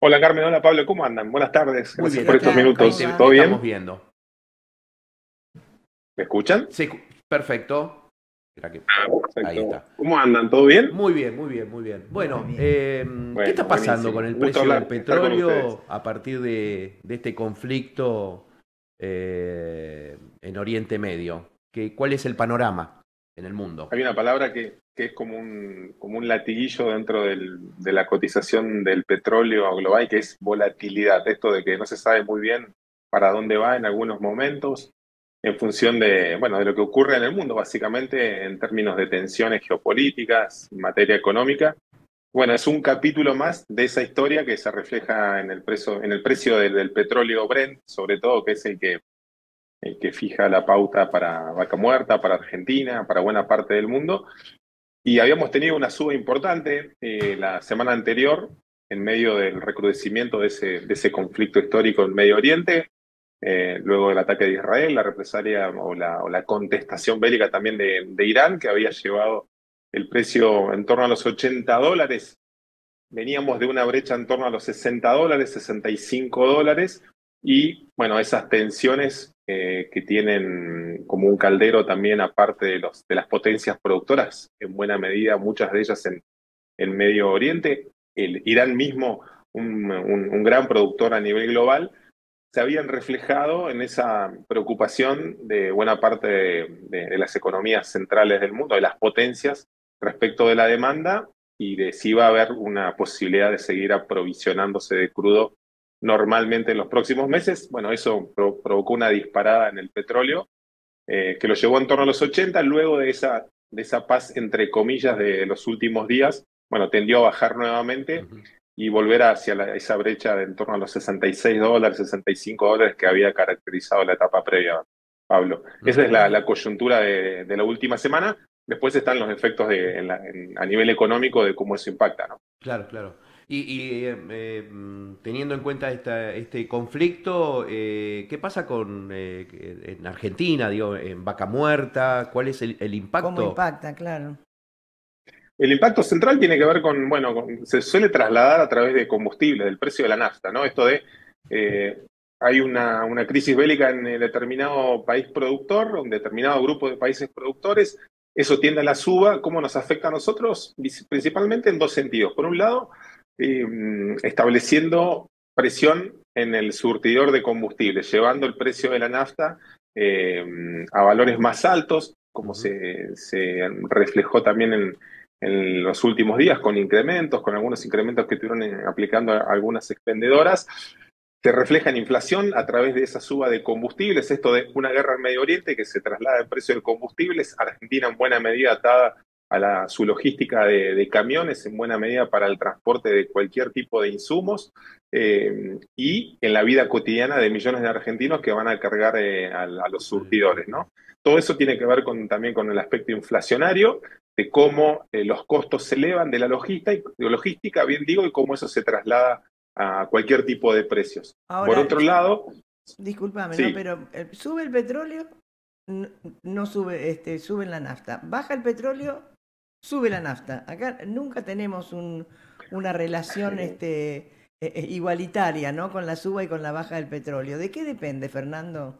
Hola Carmen, hola Pablo, ¿cómo andan? Buenas tardes, Muy gracias bien, por estos aquí, ¿Cómo minutos. ahí va? ¿Todo te bien? estamos viendo. ¿Me escuchan? Perfecto. Espera que- Ahí Perfecto. está. ¿Cómo andan? ¿Todo bien? Muy bien, muy bien, muy bien. Muy Bueno, bien. ¿qué Bueno, está pasando con buenísimo. el Un gusto precio del estar con ustedes. petróleo a partir de este conflicto en Oriente Medio? ¿Cuál es el panorama en el mundo? Hay una palabra que es como un latiguillo dentro de la cotización del petróleo global, que es volatilidad. Esto de que no se sabe muy bien para dónde va en algunos momentos, en función de, bueno, de lo que ocurre en el mundo, básicamente en términos de tensiones geopolíticas, en materia económica. Bueno, es un capítulo más de esa historia que se refleja en el precio del petróleo Brent, sobre todo, que es el que fija la pauta para Vaca Muerta, para Argentina, para buena parte del mundo. Y habíamos tenido una suba importante la semana anterior, en medio del recrudecimiento de ese conflicto histórico en Medio Oriente, luego del ataque de Israel, la represalia o la contestación bélica también de Irán, que había llevado el precio en torno a los $80. Veníamos de una brecha en torno a los $60, $65, y bueno, esas tensiones que tienen como un caldero también, aparte de las potencias productoras, en buena medida, muchas de ellas en Medio Oriente, el Irán mismo, un gran productor a nivel global, se habían reflejado en esa preocupación de buena parte de las economías centrales del mundo, de las potencias, respecto de la demanda y de si iba a haber una posibilidad de seguir aprovisionándose de crudo normalmente en los próximos meses. Bueno, eso provocó una disparada en el petróleo que lo llevó en torno a los 80, luego de esa paz, entre comillas, de los últimos días. Bueno, tendió a bajar nuevamente Ujú. y volver hacia esa brecha de en torno a los $66, $65 que había caracterizado la etapa previa, Pablo. Esa es Ujú. la coyuntura de la última semana. Después están los efectos a nivel económico de cómo eso impacta, ¿no? Claro, claro. Teniendo en cuenta este conflicto, ¿qué pasa en Argentina, digo, en Vaca Muerta? ¿Cuál es el ¿Cómo impacto? impacta? Claro. El impacto central tiene que ver bueno, se suele trasladar a través de combustible, del precio de la nafta, ¿no? Esto de, eh, hay una crisis bélica en determinado país productor, un determinado grupo de países productores, eso tiende a la suba. ¿Cómo nos afecta a nosotros? Principalmente en dos sentidos. Por un lado, eh, estableciendo presión en el surtidor de combustible, llevando el precio de la nafta eh, a valores más altos, como Ujú. se reflejó también en los últimos días, con algunos incrementos que estuvieron aplicando algunas expendedoras. Se refleja en inflación a través de esa suba de combustibles, esto de una guerra en Medio Oriente que se traslada el precio de combustibles, Argentina en buena medida atada a su logística de camiones, en buena medida para el transporte de cualquier tipo de insumos, y en la vida cotidiana de millones de argentinos que van a cargar a los surtidores, ¿no? Todo eso tiene que ver también con el aspecto inflacionario, de cómo los costos se elevan de logística, bien digo, y cómo eso se traslada a cualquier tipo de precios. Por Ahora, otro lado, discúlpame, ¿no? sí, Pero sube el petróleo, no sube, sube la nafta. Baja el petróleo, sube la nafta. Acá nunca tenemos una relación igualitaria, ¿no? Con la suba y con la baja del petróleo. ¿De qué depende, Fernando?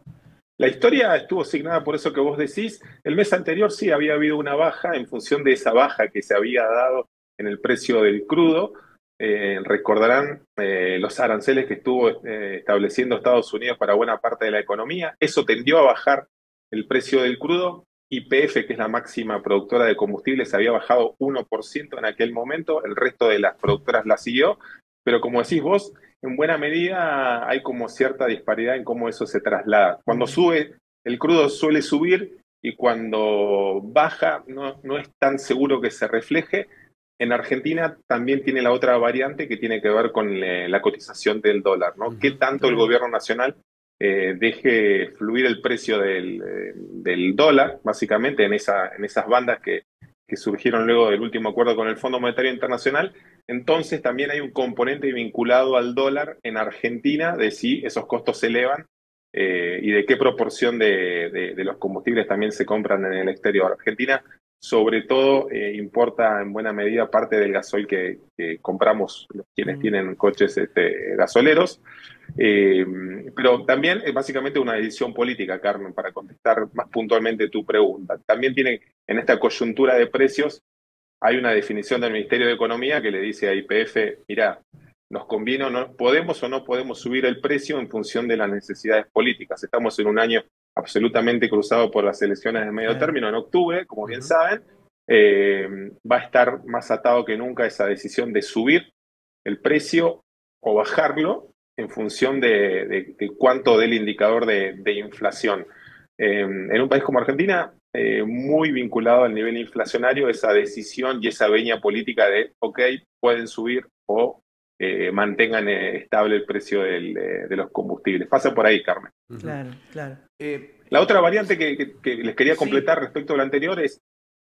la historia estuvo asignada por eso que vos decís. El mes anterior sí había habido una baja en función de esa baja que se había dado en el precio del crudo. Recordarán los aranceles que estuvo estableciendo Estados Unidos para buena parte de la economía. Eso tendió a bajar el precio del crudo. YPF, que es la máxima productora de combustibles, había bajado 1% en aquel momento, el resto de las productoras la siguió, pero como decís vos, en buena medida hay como cierta disparidad en cómo eso se traslada. Cuando Mm. sube, el crudo suele subir, y cuando baja no es tan seguro que se refleje. En Argentina también tiene la otra variante que tiene que ver con la cotización del dólar, ¿no? ¿Qué Ujú. tanto el Claro. gobierno nacional deje fluir el precio del dólar, básicamente en esas bandas que surgieron luego del último acuerdo con el Fondo Monetario Internacional? Entonces también hay un componente vinculado al dólar en Argentina de si esos costos se elevan y de qué proporción de los combustibles también se compran en el exterior. Argentina sobre todo importa en buena medida parte del gasoil que compramos quienes tienen coches gasoleros. Pero también es básicamente una decisión política, Carmen, para contestar más puntualmente tu pregunta. También tiene, en esta coyuntura de precios, hay una definición del Ministerio de Economía que le dice a YPF, mira, nos conviene o no podemos subir el precio en función de las necesidades políticas. Estamos en un año absolutamente cruzado por las elecciones de medio término en octubre, como bien saben. Va a estar más atado que nunca esa decisión de subir el precio o bajarlo en función de cuánto dé el indicador de inflación. En un país como Argentina, muy vinculado al nivel inflacionario, esa decisión y esa veña política de, ok, pueden subir o mantengan estable el precio de los combustibles. Pasa por ahí, Carmen. Claro, claro. La otra variante que les quería completar respecto a lo anterior es,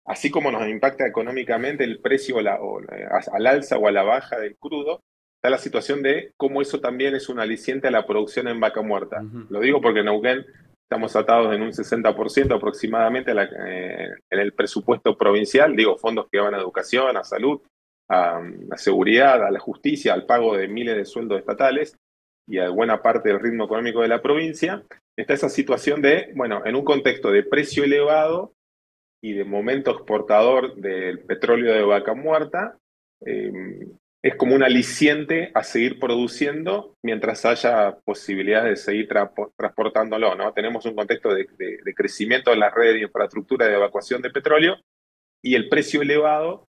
así como nos impacta económicamente el precio al alza o a la baja del crudo, está la situación de cómo eso también es un aliciente a la producción en vaca muerta. Lo digo porque en Neuquén estamos atados en un 60% aproximadamente en el presupuesto provincial, digo, fondos que van a educación, a salud, a seguridad, a la justicia, al pago de miles de sueldos estatales y a buena parte del ritmo económico de la provincia. Está esa situación de, bueno, en un contexto de precio elevado y de momento exportador del petróleo de vaca muerta, es como un aliciente a seguir produciendo mientras haya posibilidades de seguir transportándolo, ¿no? Tenemos un contexto de crecimiento de las redes de infraestructura de evacuación de petróleo y el precio elevado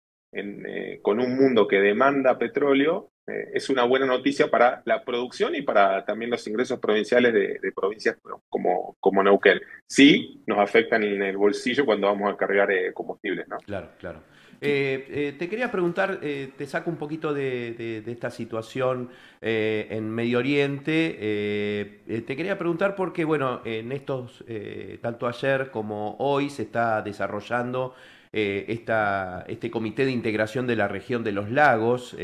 con un mundo que demanda petróleo es una buena noticia para la producción y para también los ingresos provinciales de provincias como Neuquén. Sí, nos afectan en el bolsillo cuando vamos a cargar combustibles, ¿no? Claro, claro. Te quería preguntar, te saco un poquito de esta situación en Medio Oriente. Te quería preguntar porque, bueno, en estos, tanto ayer como hoy, se está desarrollando este comité de integración de la región de los lagos,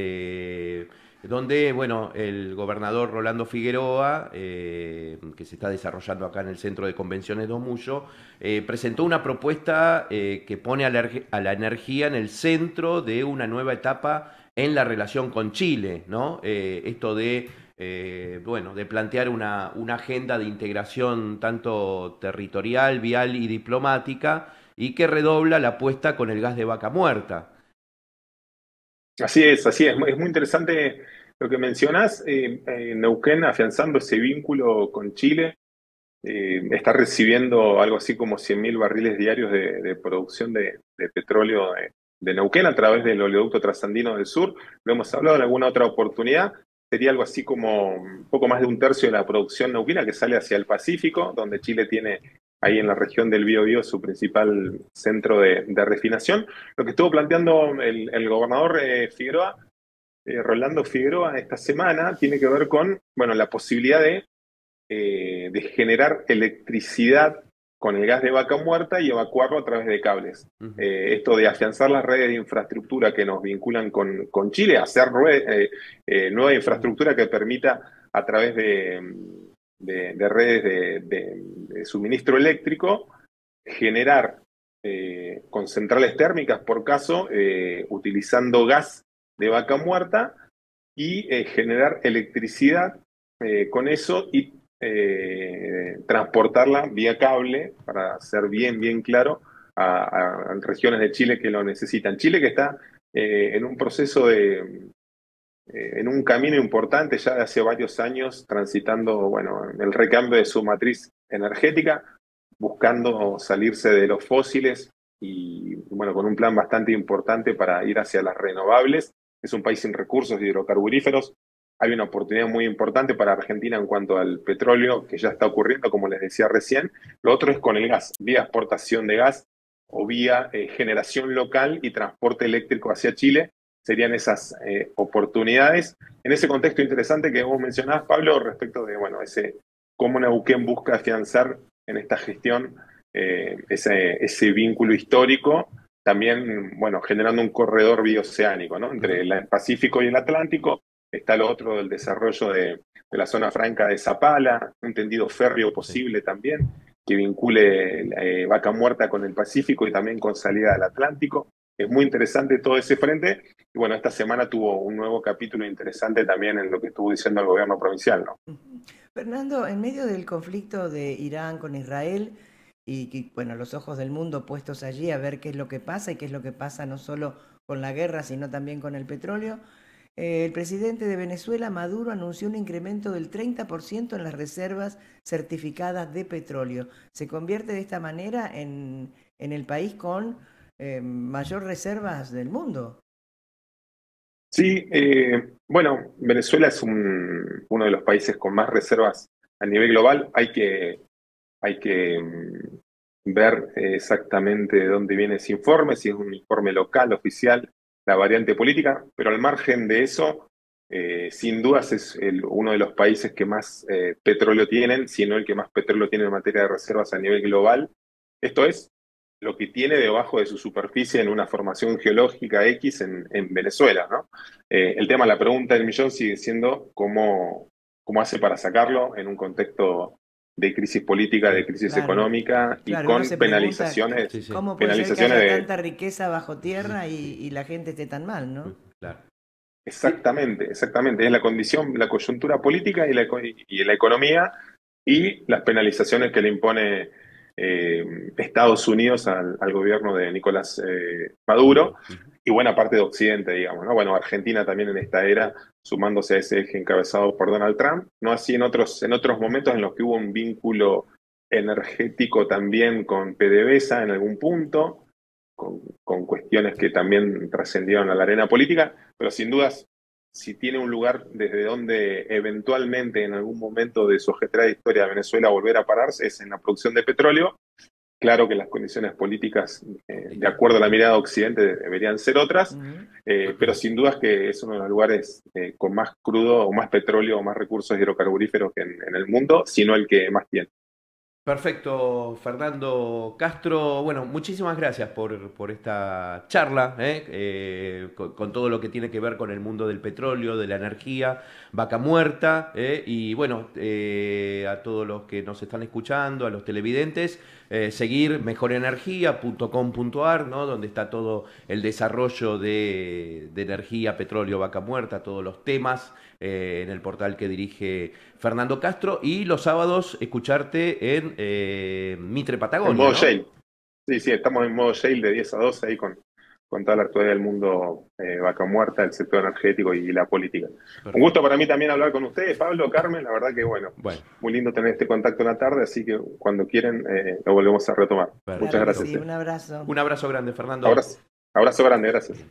donde, bueno, el gobernador Rolando Figueroa, que se está desarrollando acá en el Centro de Convenciones Dos Mullo, presentó una propuesta que pone a la energía en el centro de una nueva etapa en la relación con Chile, ¿no? Esto de, bueno, de plantear una agenda de integración tanto territorial, vial y diplomática, y que redobla la apuesta con el gas de vaca muerta. Así es, así es. Es muy interesante lo que mencionas. Neuquén, afianzando ese vínculo con Chile, está recibiendo algo así como 100.000 barriles diarios de producción de petróleo de Neuquén a través del oleoducto trasandino del sur. Lo hemos hablado en alguna otra oportunidad. Sería algo así como un poco más de un tercio de la producción neuquina que sale hacia el Pacífico, donde Chile tiene ahí en la región del Biobío su principal centro de refinación. Lo que estuvo planteando el gobernador Figueroa, Rolando Figueroa, esta semana, tiene que ver con, bueno, la posibilidad de generar electricidad con el gas de vaca muerta y evacuarlo a través de cables. Esto de afianzar las redes de infraestructura que nos vinculan con Chile, hacer nueva infraestructura que permita a través de redes de suministro eléctrico generar con centrales térmicas, por caso, utilizando gas de vaca muerta y generar electricidad con eso y transportarla vía cable, para ser bien claro, a regiones de Chile que lo necesitan. Chile que está en un proceso en un camino importante ya de hace varios años, transitando, bueno, el recambio de su matriz energética, buscando salirse de los fósiles y, bueno, con un plan bastante importante para ir hacia las renovables. Es un país sin recursos hidrocarburíferos. Hay una oportunidad muy importante para Argentina en cuanto al petróleo, que ya está ocurriendo, como les decía recién. Lo otro es con el gas, vía exportación de gas o vía generación local y transporte eléctrico hacia Chile. Serían esas oportunidades. En ese contexto interesante que vos mencionabas, Pablo, respecto de, bueno, cómo Neuquén busca afianzar en esta gestión ese vínculo histórico, también, bueno, generando un corredor bioceánico, ¿no? Entre el Pacífico y el Atlántico. Está lo otro del desarrollo de la zona franca de Zapala, un tendido férreo posible también. que vincule Vaca Muerta con el Pacífico y también con salida al Atlántico. Es muy interesante todo ese frente. Y bueno, esta semana tuvo un nuevo capítulo interesante también en lo que estuvo diciendo el gobierno provincial, ¿no? Fernando, en medio del conflicto de Irán con Israel bueno, los ojos del mundo puestos allí a ver qué es lo que pasa y qué es lo que pasa no solo con la guerra, sino también con el petróleo, el presidente de Venezuela, Maduro, anunció un incremento del 30% en las reservas certificadas de petróleo. Se convierte de esta manera en el país con mayor reservas del mundo. Sí, bueno, Venezuela es uno de los países con más reservas a nivel global. Hay que ver exactamente de dónde viene ese informe, si es un informe local, oficial, la variante política, pero al margen de eso, sin dudas es uno de los países que más petróleo tienen, si no el que más petróleo tiene en materia de reservas a nivel global. Esto es lo que tiene debajo de su superficie en una formación geológica X en Venezuela, ¿no? El tema, la pregunta del millón sigue siendo cómo hace para sacarlo en un contexto de crisis política, de crisis Claro, económica y claro, con uno se pregunta penalizaciones, Sí, sí. cómo puede ser que penalizaciones haya de... tanta riqueza bajo tierra y la gente esté tan mal, ¿no? Claro. Exactamente, exactamente. Es la condición, la coyuntura política y la economía y las penalizaciones que le impone Estados Unidos al gobierno de Nicolás Maduro y buena parte de Occidente, digamos, ¿no? Bueno, Argentina también en esta era, sumándose a ese eje encabezado por Donald Trump, no así en otros momentos en los que hubo un vínculo energético también con PDVSA en algún punto, con cuestiones que también trascendieron a la arena política, pero sin dudas, si tiene un lugar desde donde eventualmente en algún momento de su ajetreada historia Venezuela volver a pararse, es en la producción de petróleo. Claro que las condiciones políticas, de acuerdo a la mirada de Occidente, deberían ser otras, pero sin dudas que es uno de los lugares con más crudo o más petróleo o más recursos hidrocarburíferos que en el mundo, sino el que más tiene. Perfecto, Fernando Castro. Bueno, muchísimas gracias por esta charla, con todo lo que tiene que ver con el mundo del petróleo, de la energía, Vaca Muerta, y bueno, a todos los que nos están escuchando, a los televidentes, seguir mejorenergia.com.ar, ¿no? Donde está todo el desarrollo de energía, petróleo, Vaca Muerta, todos los temas en el portal que dirige Fernando Castro, y los sábados escucharte en Mitre Patagonia, En modo ¿no? shale. Sí, sí, estamos en modo shale de 10 a 12 ahí con toda la actualidad del mundo Vaca Muerta, el sector energético y la política. Perfecto. Un gusto para mí también hablar con ustedes, Pablo, Carmen, la verdad que bueno, muy lindo tener este contacto en la tarde, así que cuando quieren lo volvemos a retomar. Perfecto. Muchas Claro que gracias. sí, un abrazo. Un abrazo grande, Fernando. Abrazo grande, gracias.